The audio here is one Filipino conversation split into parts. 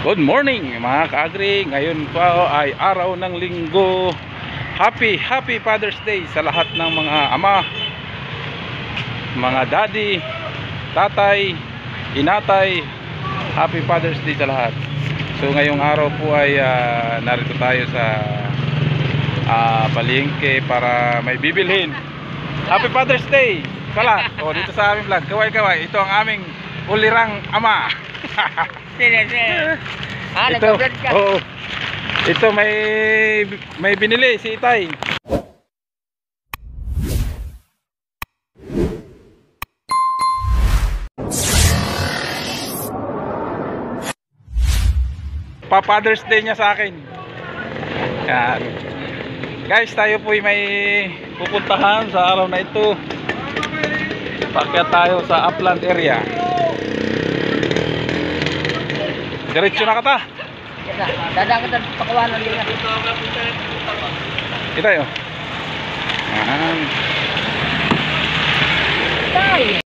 Good morning mga ka-agri. Ngayon po ay araw ng linggo. Happy Father's Day sa lahat ng mga ama, mga daddy, tatay, inatay. Happy Father's Day sa lahat. So ngayong araw po ay narito tayo sa palengke para may bibilhin. Happy Father's Day pala. Dito sa aming vlog, kaway. Ito ang aming ulirang ama. Ito, ito may binili si Itay. Pa-Father's Day niya sa akin. Yan. Guys, tayo po may pupuntahan sa araw na ito. Paakyat tayo sa upland area. Diretso na kata. Dadaan kita pakawanan din. Ito yun. Tay.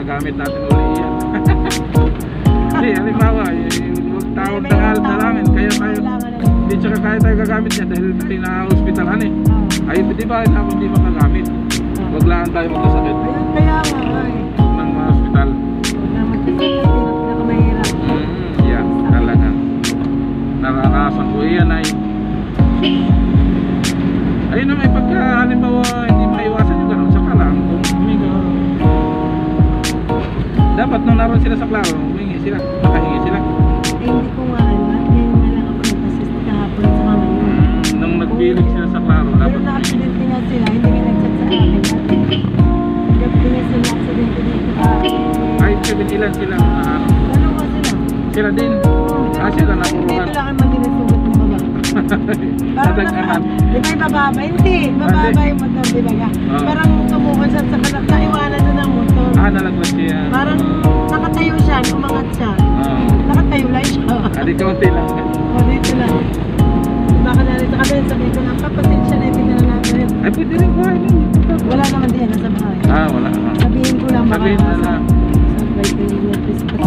magagamit natin uli yan. Kasi halimbawa, yung tawag ng namin, kaya tayo, hindi tsaka kaya tayo gagamit niya dahil tayo na hospitalan eh. Ay, di ba, hindi makagamit. Wag lang tayo magkasakit Ayun, kaya nga, ay. ng mga hospital. Pinakamahirap. Yeah, talaga. Naranasan ko yan ay. Ayun naman, pagka halimbawa hindi maiwasan yung gano'n, saka lang, kung huminga. Dapat nung naroon sila sa klaro, humingi sila, makahingi sila. Ay, hindi ko nga alam. At ngayon nga lang ako nagpasist kahapon sa mga Nung nagbilig sila sa klaro, dapat pero na-accidente nga sila, hindi nga nag-chat sa akin. Gabi nga sila accidente dito. ay, ilan sila na Dalawa sila. sila din. Sila napuruhan. Dito lang ang magdinasugat ng baba. Parang Natagkanan. di ba yung bababa? Hindi, bababa yung motor, di ba ka? Oo. Parang tumukan siya sa kanak, naiwanan na ng motor. Nalaglag siya. Parang nakatayo siya, umangat siya. Nakatayo lang siya. Adi kaunti lang. O, dito lang. Baka na rin sa kabila, sabihin ko lang, papasensya na yung pinala natin. Ay, pwede rin kuhain. Wala naman din, nasa bahay. Wala. Sabihin ko lang, baka Sabihin na lang. sabay ko yung electricity.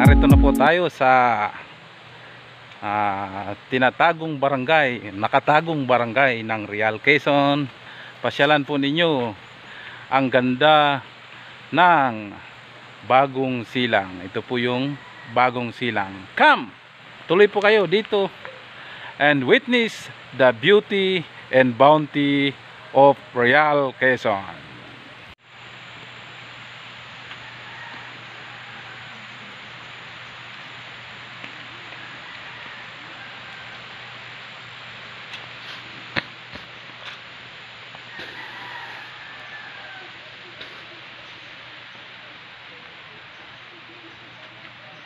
Narito na po tayo sa tinatagong barangay, nakatagong barangay ng Real Quezon. Pasyalan po ninyo ang ganda ng Bagong Silang. Ito po yung Bagong Silang. Come! Tuloy po kayo dito and witness the beauty and bounty of Real Quezon.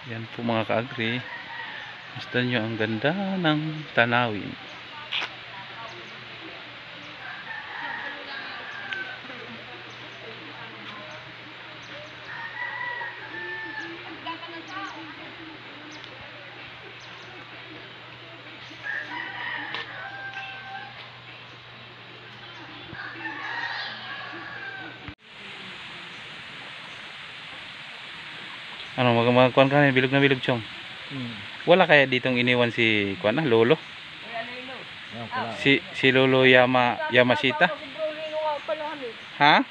Yan po mga ka-agri. Basta nyo ang ganda ng tanawin. Ano, magkuhan ka na, bilog na bilog, chong. Wala kaya ditong iniwan si kuan na lolo? Si Lolo Yamashita? Ha?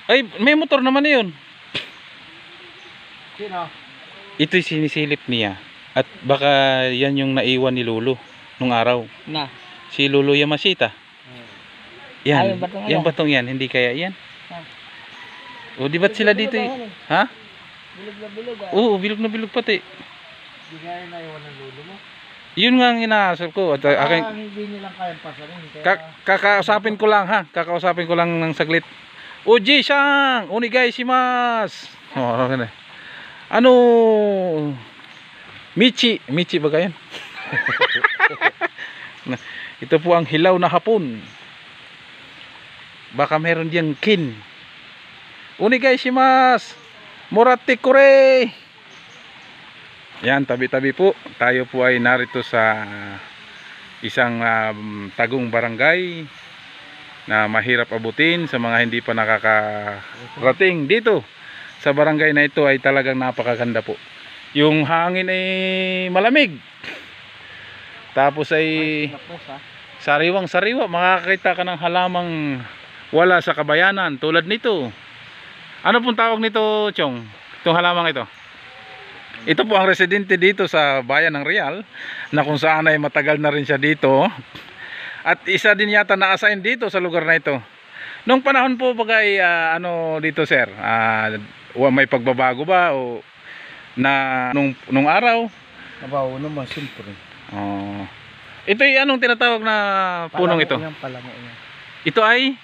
Ay, may motor naman 'yun. Sino? Ito'y sinisilip niya. At baka yan yung naiwan ni Lolo nung araw. Na. Si Lolo Yamashita. Yan, yung batong yan. yung batong yan, hindi kaya yan. O, di ba't sila dito? Ha? Bilog na bilog ah. Oo, bilog na bilog pati. Hindi kaya naiwan ng lolo mo. Yun nga ang inaasal ko. At aking, Hindi nilang kayang pasarin. kakausapin ko lang ha. Kakausapin ko lang ng saglit. Oji sang, onigay shimasu. Oh, ano? Ano? Michi ba kayan? Ito po ang hilaw na hapon. Baka meron diyang kin. Onigay shimasu. Moratte kore. Yan, tabi-tabi po. Tayo po ay narito sa isang tagong barangay na mahirap abutin sa mga hindi pa nakakarating dito. Sa barangay na ito ay talagang napakaganda po. Yung hangin ay malamig. Tapos ay sariwang-sariwa. Makakita ka ng halamang wala sa kabayanan tulad nito. Ano pong tawag nito, Chong? Itong halamang ito. Ito po ang residente dito sa bayan ng Real, na kung saan ay matagal na rin siya dito. At isa din yata na-assign dito sa lugar na ito. Nung panahon po bagay, ano dito sir? May pagbabago ba? O na nung araw? Nabaw naman, siyempre. Ito ay anong tinatawag na punong ito? Palango yan. Ito ay?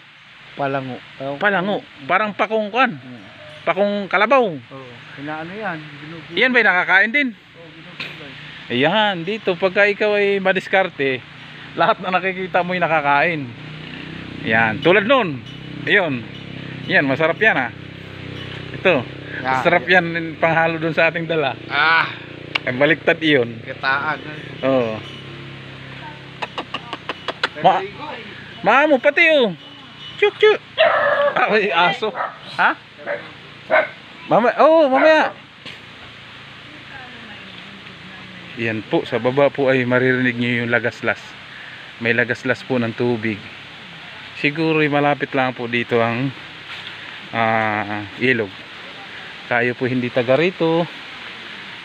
Palango. Palango. Parang pakungkan. Pakung kalabaw. Oo. Inaano yan? Ginugulay. Iyan ba'y nakakain din? Oo, ginugulay. Ayan, dito pagka ikaw ay madiskarte, lahat na nakikita mo ay nakakain. Ayan, tulad nun. Ayun. Yan, masarap yan ha. Ito. Masarap yan panghalo dun sa ating dala. Ay, baliktad iyon. Kataan. Oo. Maamo pati oh. Chuk chuk. Ay, aso. Ha? Mamaya. Yan po, sa baba po ay maririnig niyo yung lagaslas. May lagaslas po ng tubig. Siguro ay malapit lang po dito ang ilog. Tayo po hindi taga rito.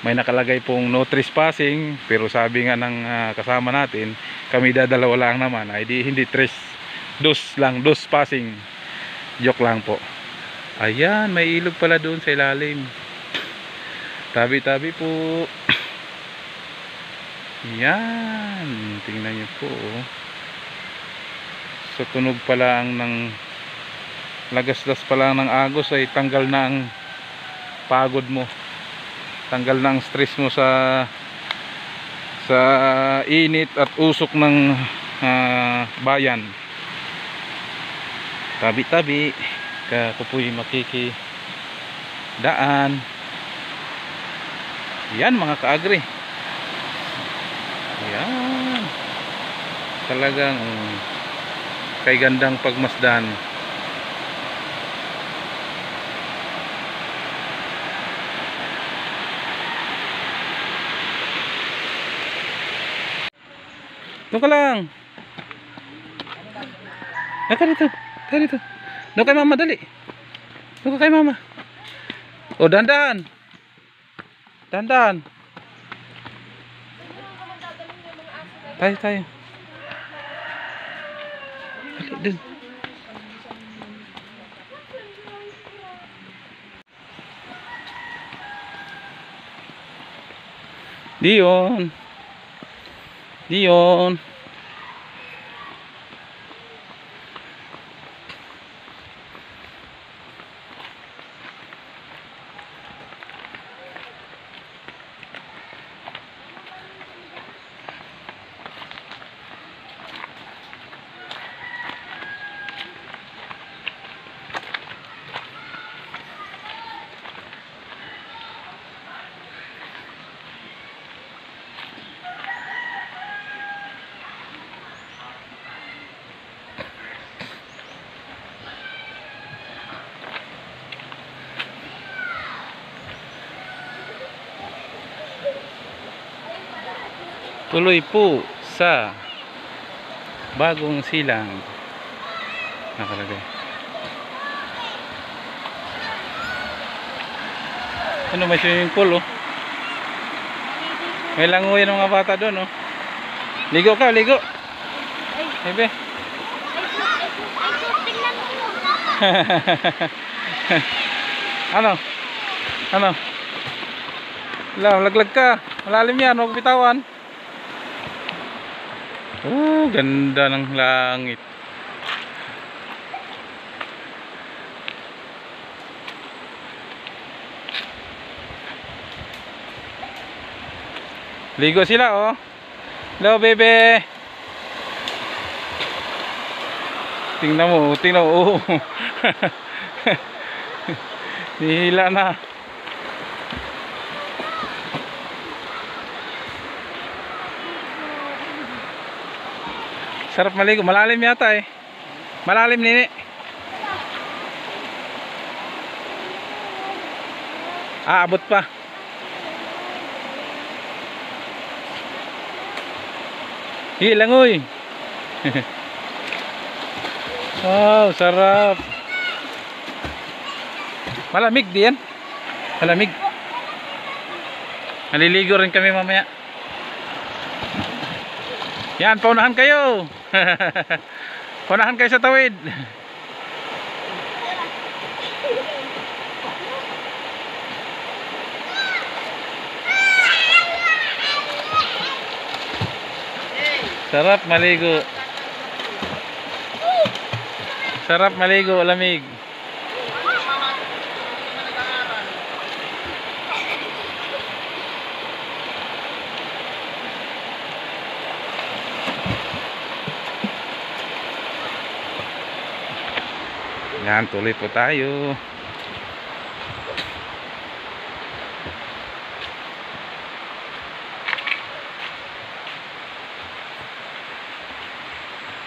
May nakalagay pong no trespassing, pero sabi nga ng kasama natin, kami dadalawa lang naman, ay hindi dos passing. Joke lang po. Ayan, may ilog pala doon sa ilalim. Tabi-tabi po. Yan, tingnan niyo po. So tunog pa lang ng lagaslas pa lang ng agos ay tanggal na ang pagod mo. Tanggal na ang stress mo sa init at usok ng bayan. Tabi-tabi ako po'y makikidaan. Yan mga kaagri. Yan. Talagang kay gandang pagmasdan. Doon ka lang. Doon ka dito. Tayo dito. Doon kay mama, dali. Doon ka kay mama. O, dandan. Dandan. Tayo. Dali, dun. Dion. Tuloy po sa Bagong Silang nakalagay. Ano, may swimming pool, oh. May langoy ng mga bata doon, oh. Ligo ka, ligo. Bebe. Ano? Laglag ka. Malalim yan, huwag bitawan. Oh, ganda ng langit. Ligo sila, oh. Hello, bebe. Tingnan mo. Oh. Nihila na. Sarap maligo. Malalim yata eh. Malalim, nini. Abot pa. Langoy. Wow, sarap. Malamig din. Malamig. Maliligo rin kami mamaya. Yan, paunahan kayo. Paunahan kayo sa tawid. Sarap maligo. Sarap maligo, lamig. Yan, tuloy po tayo.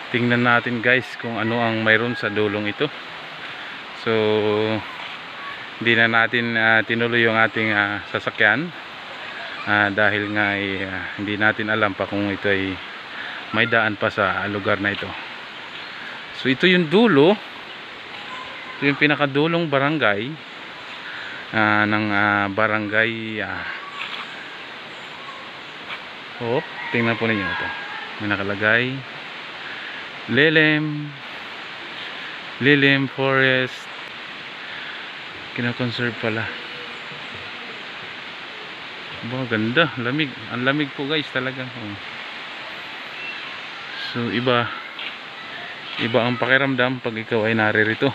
Tingnan natin guys kung ano ang mayroon sa dulong ito. So hindi na natin tinuloy yung ating sasakyan dahil nga hindi natin alam pa kung ito ay may daan pa sa lugar na ito. So ito yung dulo. Ito yung pinakadulong barangay ng barangay tingnan po ninyo ito. May nakalagay Lilim Forest. Kina-conserve pala. Ganda, lamig. Ang lamig po guys talaga. So iba ang pakiramdam pag ikaw ay naririto.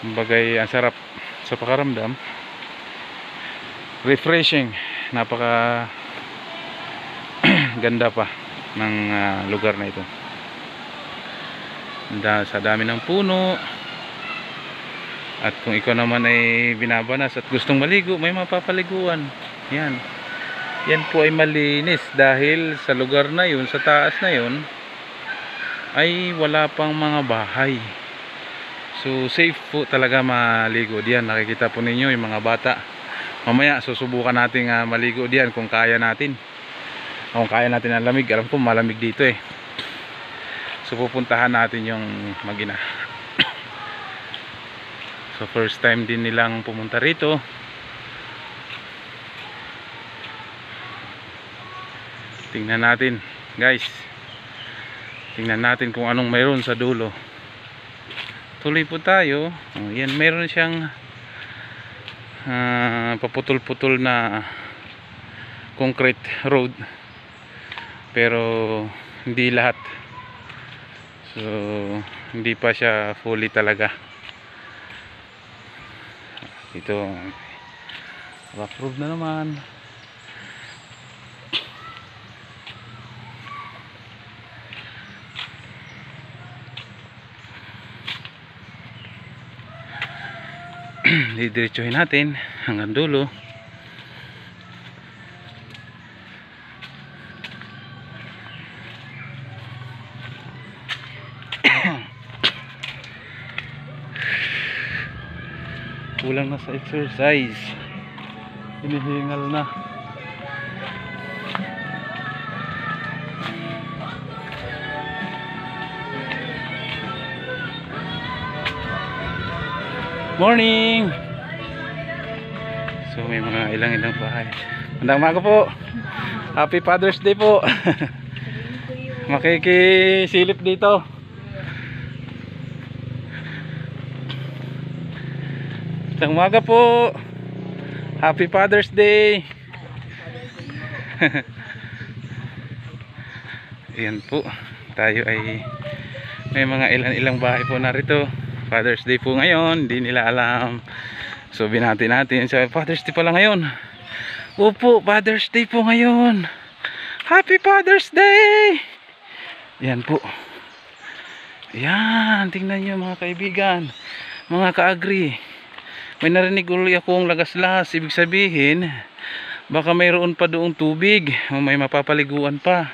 Bagay ang sarap sa pakiramdam. Refreshing. Napaka ganda pa ng lugar na ito. Sa dami ng puno. At kung ikaw naman ay binabanas at gustong maligo, may mapapaliguan. Yan po ay malinis dahil sa lugar na yun, sa taas na yun ay wala pang mga bahay. So safe po talaga maligo diyan. Nakikita po ninyo yung mga bata. Mamaya susubukan natin maligo diyan kung kaya natin. Kung kaya natin ang lamig, alam ko malamig dito eh. So pupuntahan natin yung Magina. So first time din nilang pumunta rito. Tingnan natin guys, tingnan natin kung anong mayroon sa dulo. Tuloy po tayo. Yan, mayroon siyang paputol-putol na concrete road, pero hindi lahat. So hindi pa siya fully talaga. Ito approve na naman. Didiretsuhin natin hanggang dulo. Kulang na sa exercise, hinihingal na. Morning. So may mga ilang bahay. Magandang umaga po. Happy Father's Day po. Makikisilip dito. Magandang umaga po. Happy Father's Day. Ayan po. Tayo ay may mga ilang bahay po narito. Father's Day po ngayon, hindi nila alam. So binati natin, so Father's Day pala ngayon. Opo, Father's Day po ngayon. Happy Father's Day. Yan po. Yan, tingnan nyo mga kaibigan, mga ka-agri. May narinig ulit akong lagaslas. Ibig sabihin baka mayroon pa doong tubig o may mapapaliguan pa.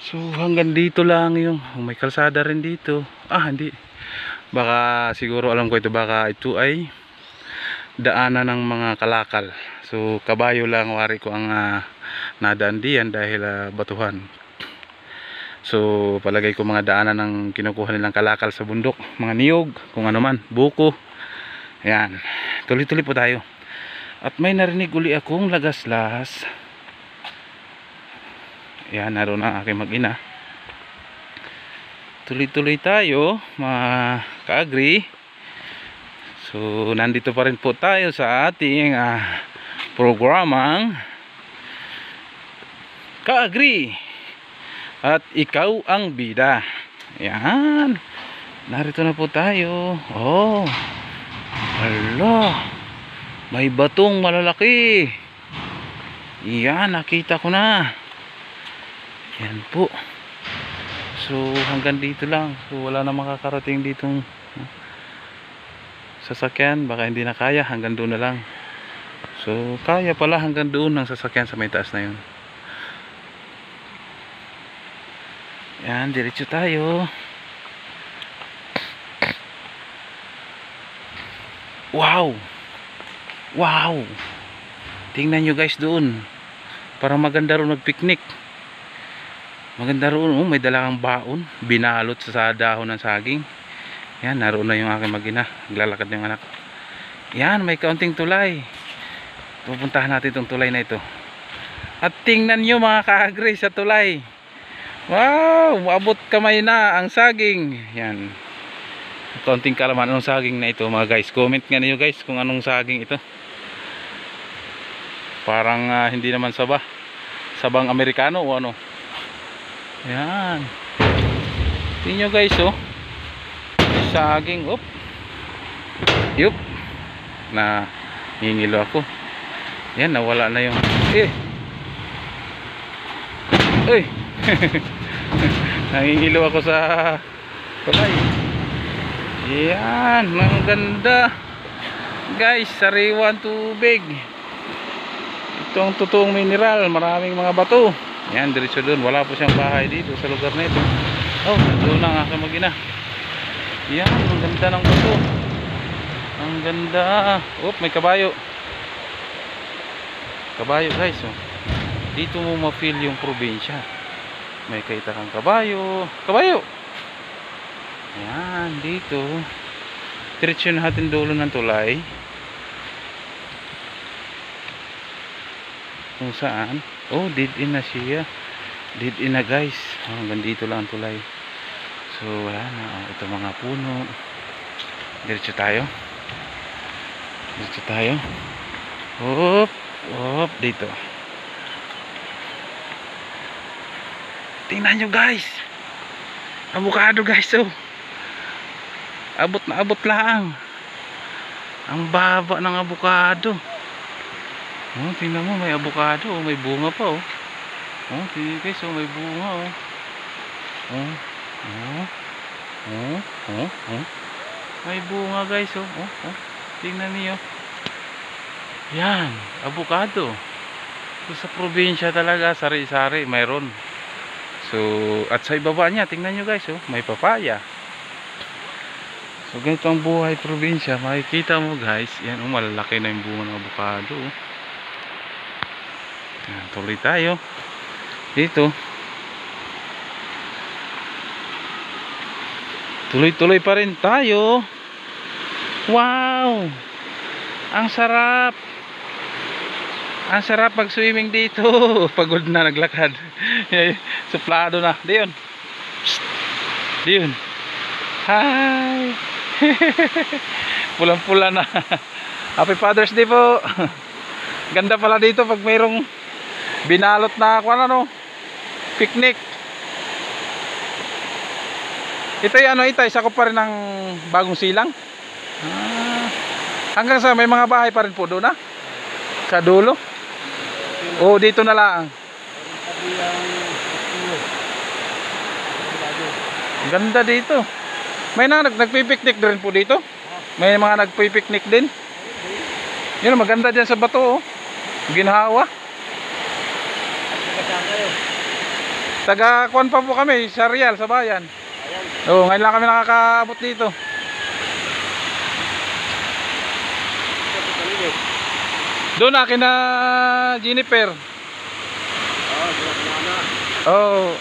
So hanggang dito lang yung may kalsada rin dito. Hindi, baka siguro alam ko ito, baka ito ay daanan ng mga kalakal. So kabayo lang wari ko ang nadaan diyan dahil batuhan. So palagay ko mga daanan ng kinukuha nilang kalakal sa bundok, mga niyog, kung ano man, buko. Ayan, tuloy-tuloy po tayo. At may narinig uli akong lagaslas. Ayan, naroon ang aking mag-ina. Tuloy-tuloy tayo mga ka-agri. So nandito pa rin po tayo sa ating programang ka-agri at ikaw ang bida. Ayan, narito na po tayo. Oh, hala, may batong malalaki. Yan, nakita ko na. Yan po. So hanggang dito lang. So wala na makakarating ditong sasakyan. Baka hindi na kaya, hanggang doon na lang. So kaya pala hanggang doon ng sasakyan sa may taas na yun. Yan, diretso tayo. Wow, wow, tingnan nyo guys doon. Parang maganda rin mag-picnic. Maganda rin, may dalang baon, binalot sa dahon ng saging. Yan, naroon na yung aking mag-ina, naglalakad na yung anak. Yan, may kaunting tulay. Pupuntahan natin itong tulay na ito. At tingnan nyo mga ka-agri sa tulay. Wow, maabot kamay na ang saging. Yan, kaunting kalaman anong saging na ito mga guys. Comment nga niyo guys kung anong saging ito. Parang hindi naman sabang Amerikano o ano. Yan, tingnan nyo guys, oh, saging. Op, yup, na hingilo ako. Yan, nawala na yung nangingilo ako sa tulay. Yan, ang ganda guys, sariwan tubig. Itong totoong mineral, maraming mga bato. Yan, diretso doon. Wala po siyang bahay dito sa lugar na ito. Oh, doon ang aking mag-ina. Yan, ang ganda ng bato. Ang ganda. May kabayo. Kabayo guys, oh. dito mo ma-feel yung probinsya. May kita kang kabayo. Kabayo! Ayan, dito. Diretso natin dulo ng tulay. Kung saan? Oh, dead in na siya. Dead in na guys. Hanggang dito lang ang tulay. So, wala na. Ito mga puno. Diretso tayo. Diretso tayo. Hop! Hop! Dito. Tingnan nyo guys. Avocado guys. Oh. Abot na abot lang. Ang baba ng avocado. Oh, tingnan mo, may avocado. Oh, may bunga pa. Oh, oh tingnan guys. Oh, may bunga. Oh. Oh. Oh. Oh. Oh. Oh. May bunga guys. Oh. Oh. Oh. Tingnan niyo. Yan. Avocado. So, sa probinsya talaga, sari-sari, mayroon. So, at sa ibaba niya, tingnan nyo guys, oh, may papaya. So, ganito ang buhay probinsya. Makikita mo guys, yan, oh, malalaki na yung bunga ng avocado. Oh. Yan, tuloy tayo. Dito. Tuloy-tuloy pa rin tayo. Wow! Ang sarap! Ang sarap mag-swimming dito. Pagod na naglakad. Suplado na. Diyon. Diyon. Hi. Pulang-pula na. Happy Father's Day po. Ganda pala dito pag mayroong binalot na ano, picnic. Ito yung ano, ito, isa ko pa rin ng bagong silang. Hanggang sa may mga bahay pa rin po doon, sa dulo. Oh, dito na lang. Ganda dito. May nagpipiknik din po dito. May mga nagpipiknik din. Yun, maganda dyan sa bato. Oh. Ginhawa. Taga-kuan pa po kami sa Real, sa bayan. Oh, ngayon lang kami nakakaabot dito. Doon akin na Jennifer. Oh.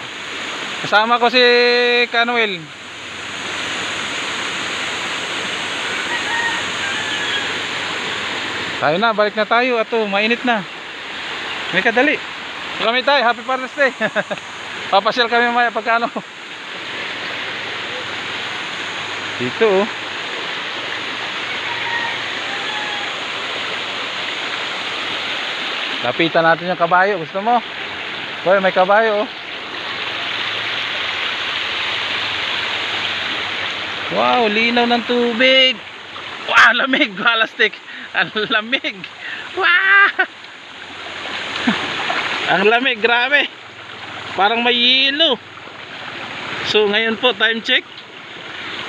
Kasama ko si Canuel. Tayo na, balik na tayo. Ato, mainit na. May kadali. Kami tayo, happy Father's Day. Papasyal kami mamaya pagkano. Dito oh. Lapitan natin yung kabayo. Gusto mo? Boy, may kabayo oh. Wow, linaw ng tubig. Wow, lamig. Balastik. Ang lamig. Wow. Ang lamig, grabe. Parang may yelo. So, ngayon po, time check.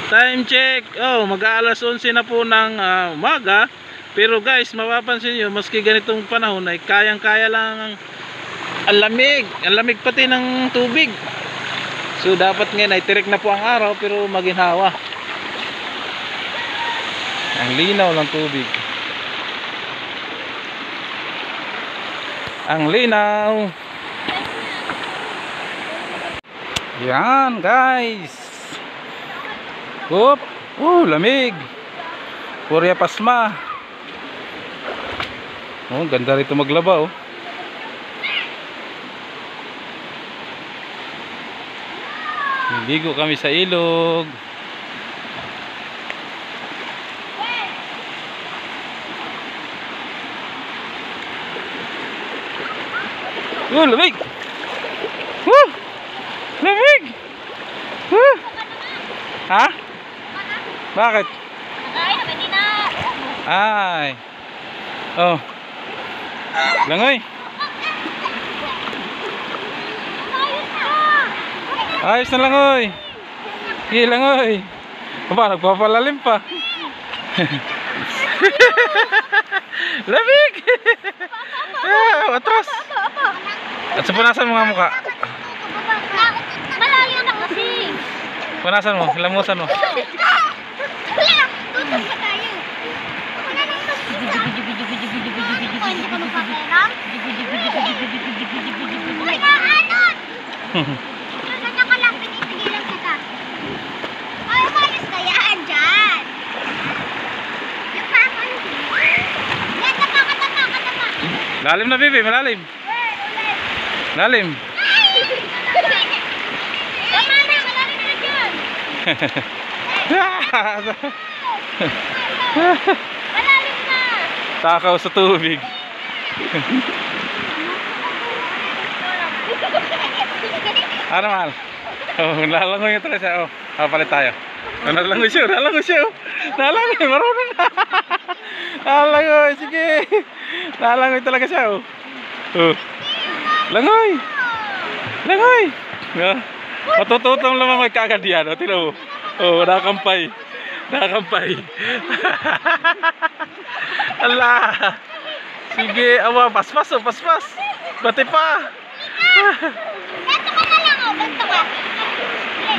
Time check. Oh, mag-aalas 11 na po ng umaga. Pero guys, mapapansin nyo, maski ganitong panahon ay kayang-kaya lang ang lamig. Ang lamig pati ng tubig. So dapat ngayon ay tirik na po ang araw pero maginhawa. Ang linaw ng tubig. Ang linaw. Yan guys. Oop. Lamig. Purya pasma. Oh, ganda rito maglaba oh. Ligo kami sa ilog. Oh, lamig. Lamig. Ha? Bakit? Ay. Oh. Langoy. Ayos na langoy. Sige langoy. Aba, nagpapalalim pa. Lamig. Atras. At sa punasan mo nga mukha. Malayo na kasi. Punasan mo, lamusan mo. Wala, tutok pa tayo. Wala nang tutok. Hindi ka magpapairang? Uy, naanod! Ganyan ka lang, pinipigilan kita. Ay, umalis ka yan dyan. Yung pa ako hindi. Yan, katapa. Lalim na, baby, malalim. Ulit. Lalim. Ay! Tama na, malalim na dyan. Malalim na. Takaw sa tubig. Ano, mahal? Oh, lalangoy nga talaga siya. Oh, papalit tayo. Oh, nalangoy siya. Nalangoy, marunong na. Nalangoy, sige. Nalangoy talaga siya. Oh. Oh. Langoy. Oh. Matututong lumangoy kagad yan. Oh, tino mo. Oh, nakakampay. Allah. Sige, awa, paspas. Bati pa. Ganto ka na lang, oh. Ganto ka.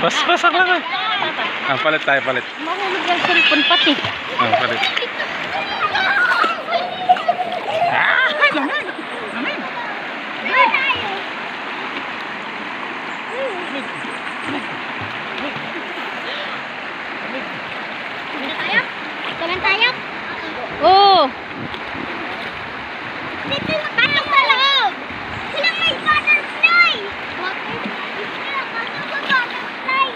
Paspas ang langoy. Ah, palit tayo. Mahulog yung cellphone pati. Ah, palit. Kanan tayo? Oo. Dito na pasok sa loob. Silang may butterfly. Butterfly.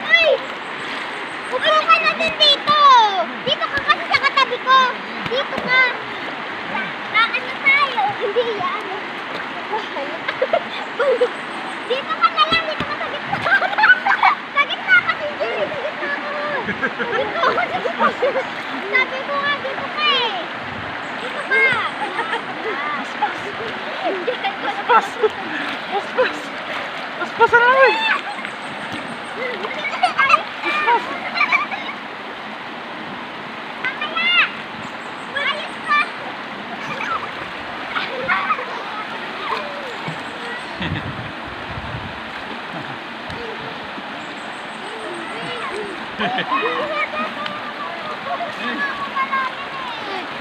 Uy! Upo ka na din dito. Dito ka kasi sa katabi ko. Dito ka. Ano tayo? Hindi yan. Dito ka na lang. Dito ka sa gitna. Sa gitna kasi dyan. Sa gitna ka. Sabi ko nga dito ka eh. Dito ka. Paspas ang langoy. Ayos ka.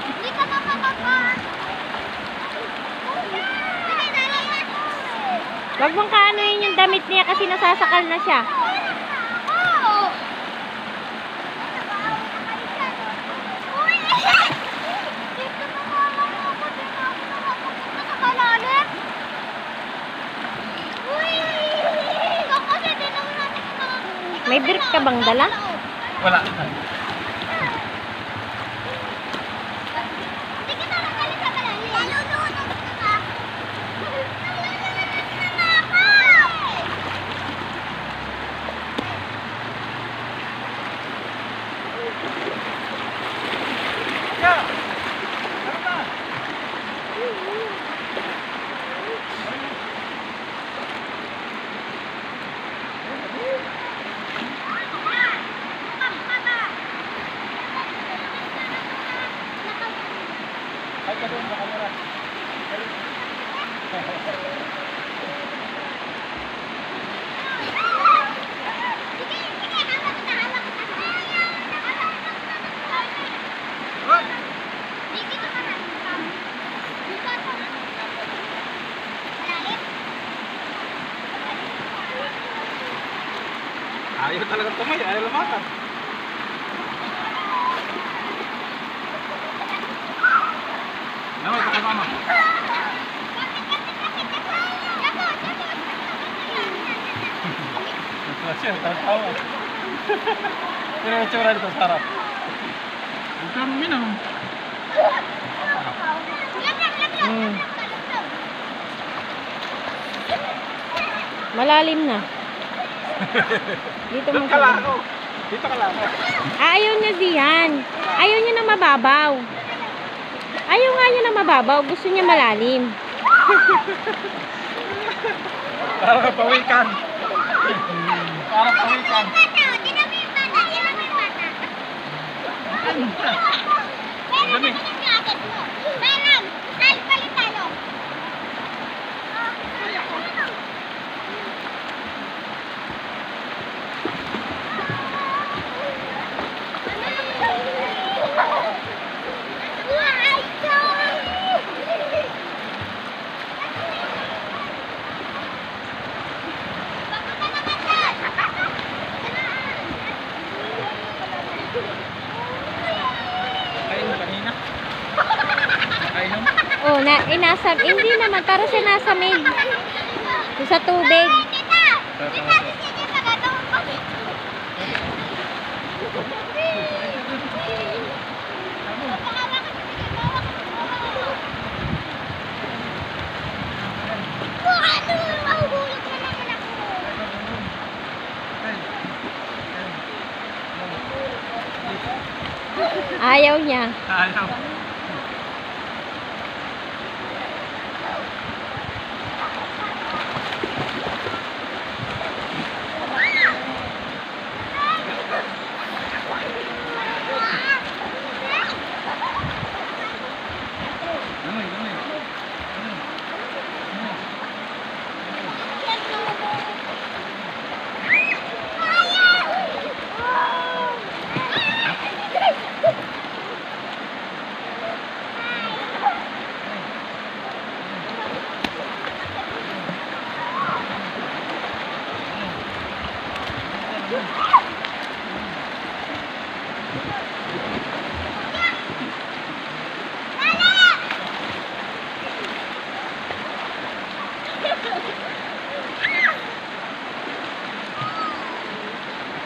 Hindi ka makakapag. Wag mong kaanoyin yung damit niya kasi nasasakal na siya. Oo. Uy! Dito na nga lang ako. Dito ako nakapunta sa kalalim. Uy! Ikaw kasi din naman natin May brick ka bang dala? Wala. Hindi kita nagalit sa kalalim. Nalulunod ka. Nalulunod na ako. Ayaw talaga tumay, ayaw lumakas. Ano, ito ka mama. Nagplasya, tawa. Pero yung tsura dito, sarap. Huwag ka minum. Malalim na. Dito mo Doon ka lang ako. Dito ka lang ako. Ayaw niya diyan. Ayaw niya na mababaw. Ayaw nga niya na mababaw. Gusto niya malalim. Para pawikan. Para pawikan. Oh, hindi naman, para siya nasa main. Doon sa tubig. Tita! Tita, si Tita magagawin pa. Ano? Mahuhulog na naman ako. Ayaw niya. Ayaw.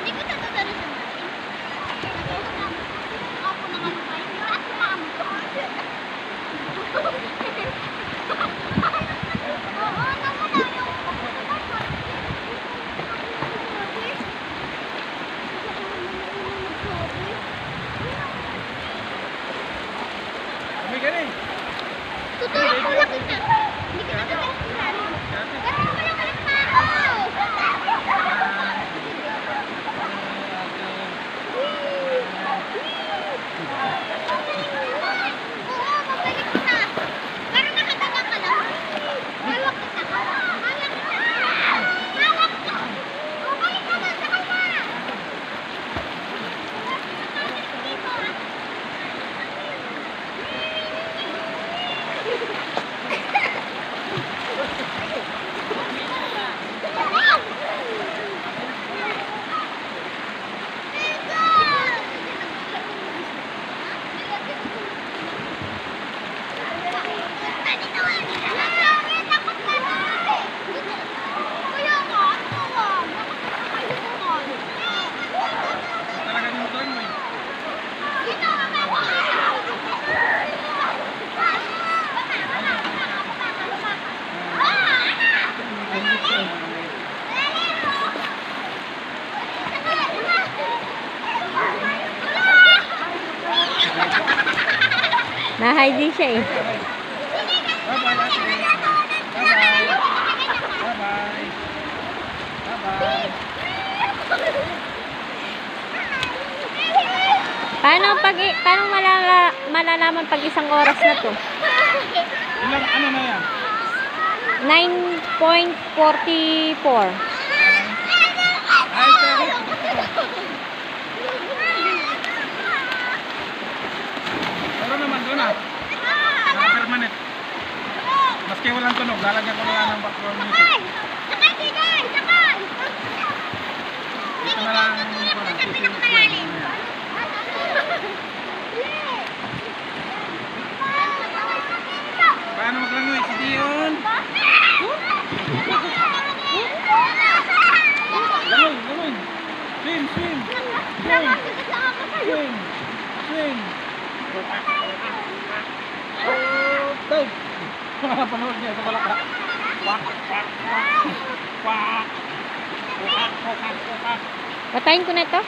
Hindi ko tatatarin sa natin. Ako na nga tayo. Ako na ang oo, naman tayo. Tutulak ko lang kita. Hindi kita tatatarin sa natin. Ganun mo lang ulit pa ako. Oo, mabalik ko na. Pero nakatanga ka lang. Hawak kita. Hawak kita. Hawak ka. Bumalik ka na. Sakay na. Dito, ah. Nahay din siya eh. Paano malalaman pag isang oras na to? Ilang ano na yan? 9.44. Ay, pero. Pero naman doon ah. Naka-permanent. Maski walang tunog, lalagyan ko na lang ng background music. Sakay, Tigay! Sakay! Ito na lang Tutulak yung ko sa pinakamalalim. Paano maglangoy? Si Dion. Langoy, langoy. Swim, swim. Swim. Swim. Oh, dive. Panood niya sa balaka. Wak, wak, wak. Wak. Wak, wak, wak. Patayin ko na to.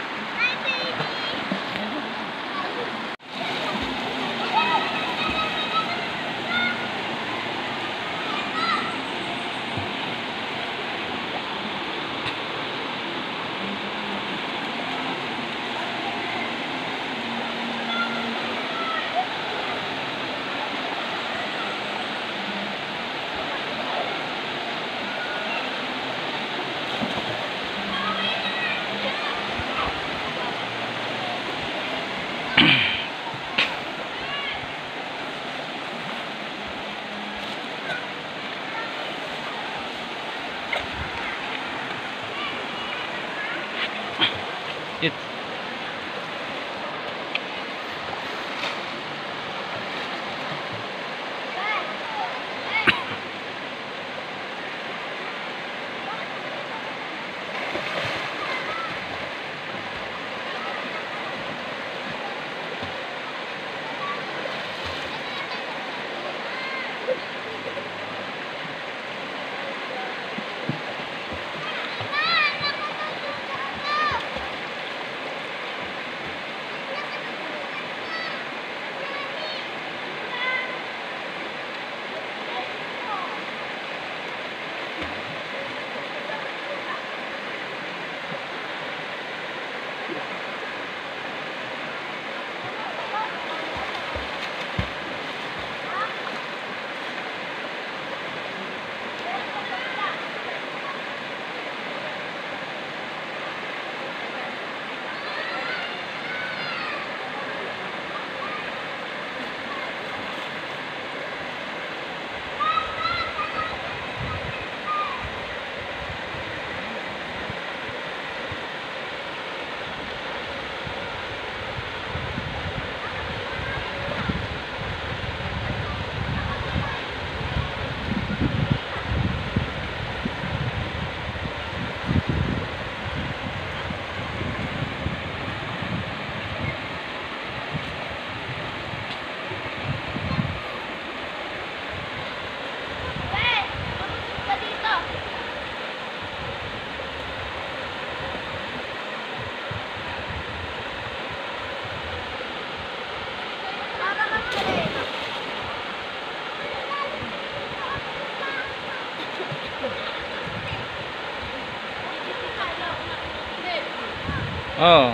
Oo.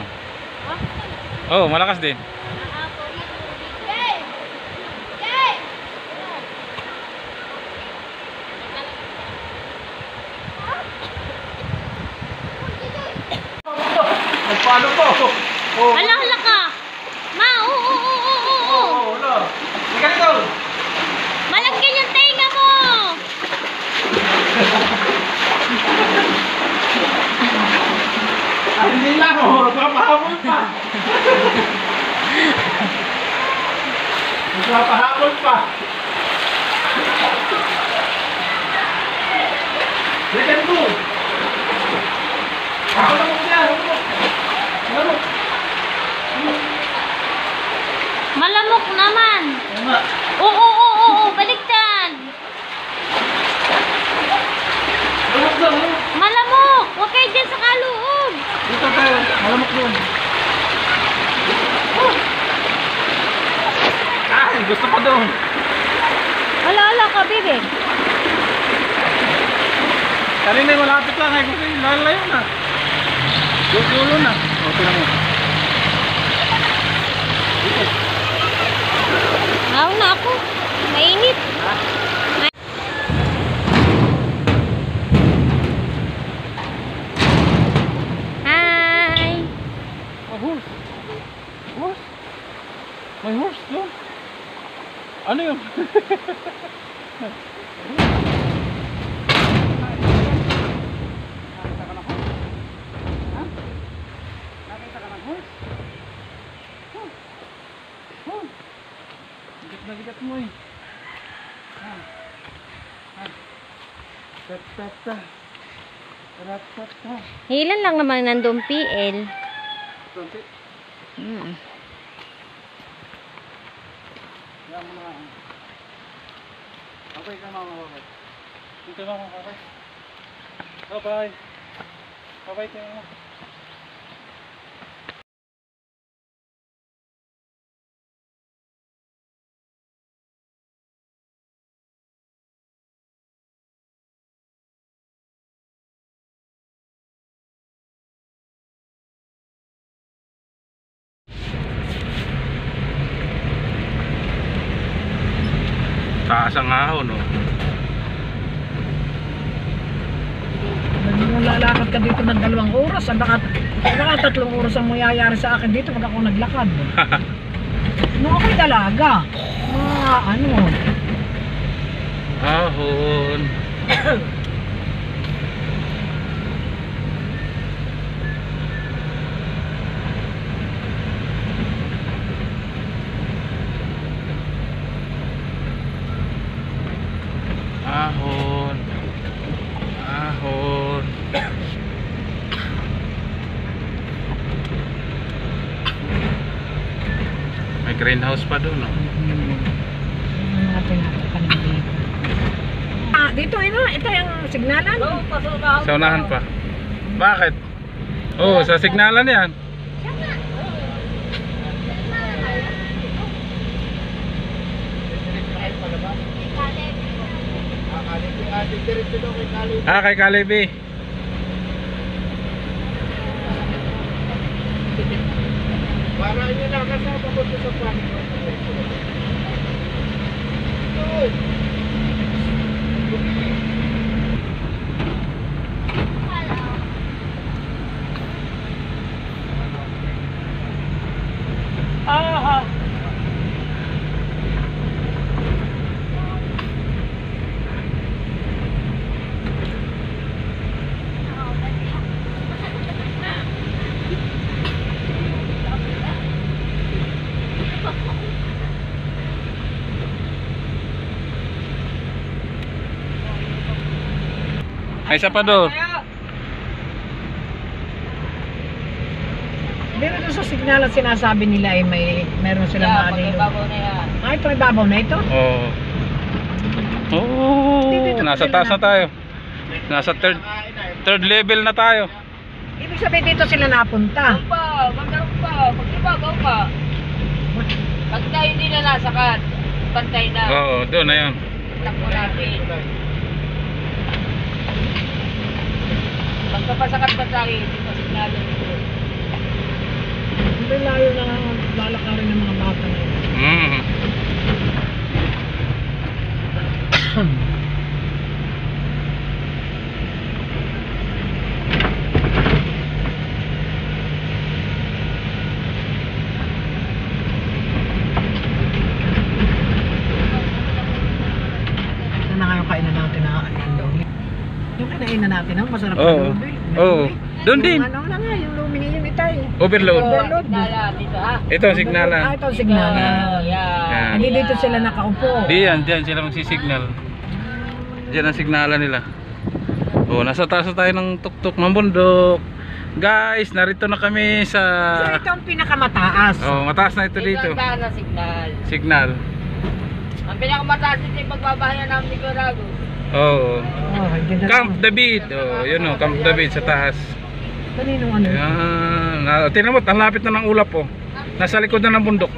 Oh, malakas din. Yay! Yay! Nagpaano po? Oh. Hala, hala ka. Ma, oo. Wala. Sige dito. Malagyan yung tenga mo. Hindi na ako. Magpapahabol pa. Magpapahabol pa. Sige dito. Ako na mo siya. Malamok naman. Oo, baliktad. Malamok. Huwag kayo dyan sa kaloob. Dito tayo. Malamok doon. Ay, gusto pa doon. Hala ka, bibig. Kanina malapit lang. Ay, gusto yung lalayo na. Dulo na. O, tinan mo. Ngaw na ako. Mainit. Hi. Oh, horse. Horse? May horse doon. Ano yun? Nakita ka ng horse? Bigat mo eh. Tatata. Tatata. Ilan lang naman nandun PL. Konti. Yan mo na. Okay ka mama, okay. Dito na ako, okay. Bye-bye. Bye-bye tayo na. Taas ang ahon, no? Lalakad ka dito ng 2 oras, baka 3 oras ang mayayari sa akin dito pag ako naglakad. Nung ako'y dalaga, ano, Ahon. Ahon. Ahon. May greenhouse pa doon, no? mga tinatakan dito. Dito, ito yung signalan. Sa unahan pa. Bakit? Oh, sa signalan yan. Ah, kay Kalibi. Para yun na kasama ko sa pan. Ay, isa pa doon. Dito doon sa signalan sinasabi nila ay meron silang mga dito. Ay, ito ibabaw na ito? Oo. Oh, nasa taas na tayo. Nasa third level na tayo. Ibig sabihin dito sila napunta. Magkaroon pa, mag-ibabaw pa. Pag tayo hindi na nasakat, pantay na. Oo, doon na yun. Takbo natin. Pagka pasakat pa tayo, hindi pa signalo nito. Siyempre layo na lalakarin ng mga bata na yun. Mm. Ito na nga yung kainan natin na lumi. Yung kinainan natin, masarap Oo. na lumi. Oo. Doon din. Yung ano na nga, yung lumi na yun itay. Overload. Overload. Signala dito ha. Ito, signalan. Ah, ito signalan. Yan. Yan. Hindi dito sila nakaupo. Diyan sila magsisignal. Diyan ang signalan nila. Oh, nasa taas na tayo ng tuktok ng bundok. Guys, narito na kami So sa ito ang pinakamataas. Oh, mataas na ito Dito dito. ang daan na signal. Signal. Ang pinakamataas dito yung pagbabahayan ng Nicaragua. Oh. Oh, hindi na. Camp David. Oh, yun oh, Camp David sa taas. Kaninong ano? Yan. Tingnan mo, ang lapit na ng ulap oh. Nasa likod na ng bundok.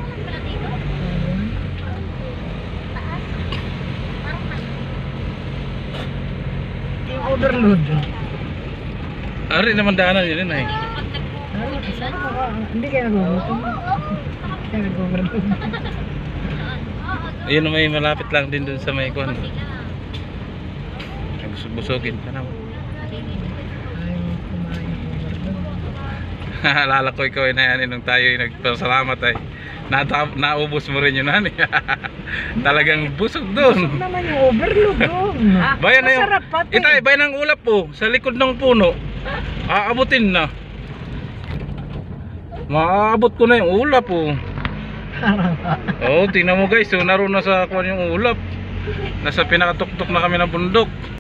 Yung overload. Ari naman daanan yun ay. Hindi kayo nag-overload. Kaya nag-overload. Ayun na may malapit lang din dun sa may kuwan. Busog-busogin ka naman. Ayaw kumain ng overload. Alala ko ikaw ay nayanin nung tayo ay nagpasalamat ay naubos mo rin yun hani. Talagang busog doon. Naman yung overload doon. Bayan na yung Masarap pati. Itay, bayan ng ulap po sa likod ng puno. Aabutin na. Maaabot ko na yung ulap po. Oh, tingnan mo guys, so naroon na sa kuwan yung ulap. Nasa pinakatuktok na kami ng bundok.